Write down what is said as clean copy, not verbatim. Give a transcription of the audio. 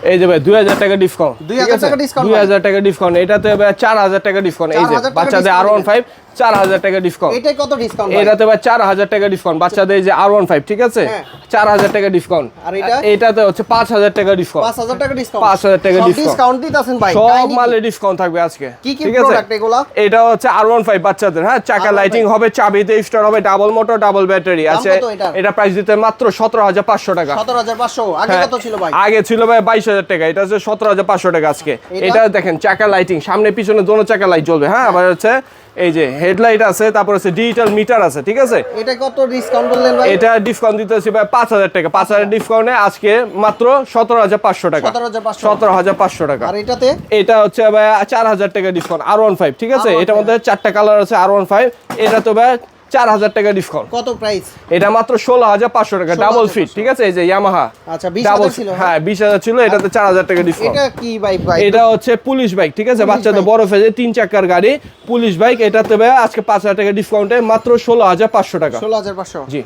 এই যে ভাই 2000 টাকা ডিসকাউন্ট, 2000 টাকা ডিসকাউন্ট, 2000 টাকা ডিসকাউন্ট, এটাতে ভাই 4000 টাকা ডিসকাউন্ট। এই যে বাচ্চাদের R15 4000 টাকা ডিসকাউন্ট। এটাই কত ডিসকাউন্ট? এটাতে ভাই 4000 টাকা ডিসকাউন্ট বাচ্চাদের। এই যে R15 ঠিক আছে, 4000 টাকা ডিসকাউন্ট। আর এটাতে হচ্ছে 5000 টাকা ডিসকাউন্ট, 5000 টাকা ডিসকাউন্ট, 5000 টাকা ডিসকাউন্ট। ডিসকাউন্ট দিতেছেন ভাই, সব মালে ডিসকাউন্ট থাকবে আজকে। কি কি প্রোডাক্ট এগুলা? এটা হচ্ছে R15 বাচ্চাদের, হ্যাঁ, চাকা লাইটিং হবে, চাবিতে স্টার্ট হবে, ডাবল মোটর ডাবল ব্যাটারি আছে। এটা প্রাইস দিতে মাত্র 17500 টাকা। 17500, আগে কত ছিল ভাই? আগে ছিল ভাই 22000 টাকা, এটা হচ্ছে 17500 টাকা আজকে। এটা দেখেন চাকা লাইটিং, সামনে পিছনে দোনো চাকা লাইট জ্বলবে, হ্যাঁ। আবার হচ্ছে এই যে হেডলাইট আছে, তারপর হচ্ছে ডিজিটাল মিটার আছে, ঠিক আছে। এটা কত ডিসকাউন্ট বললেন ভাই? এটা ডিসকাউন্ট দিতেছি ভাই 5000 টাকা। 5000 ডিসকাউন্টে আজকে মাত্র 17500 টাকা, 17500 টাকা। আর এটাতে এটা হচ্ছে ভাই 4000 টাকা ডিসকাউন্ট, R15 ঠিক আছে। এটার মধ্যে 4টা কালার আছে R15। এটা তো ভাই 4000 টাকা ডিসকাউন্ট। কত প্রাইস? এটা মাত্র 16500 টাকা, ডাবল ফিট, ঠিক আছে। এই যে ইয়ামাহা, আচ্ছা 20000 ছিল, হ্যাঁ 20000 ছিল, এটাতে 4000 টাকা ডিসকাউন্ট। এটা কি বাইক ভাই? এটা হচ্ছে পুলিশ বাইক, ঠিক আছে, বাচ্চাদের বড় ফেজে 3 চাকার গাড়ি পুলিশ বাইক। এটাতে ভাই আজকে 5000 টাকা ডিসকাউন্টে মাত্র 16500 টাকা। 16500 জি।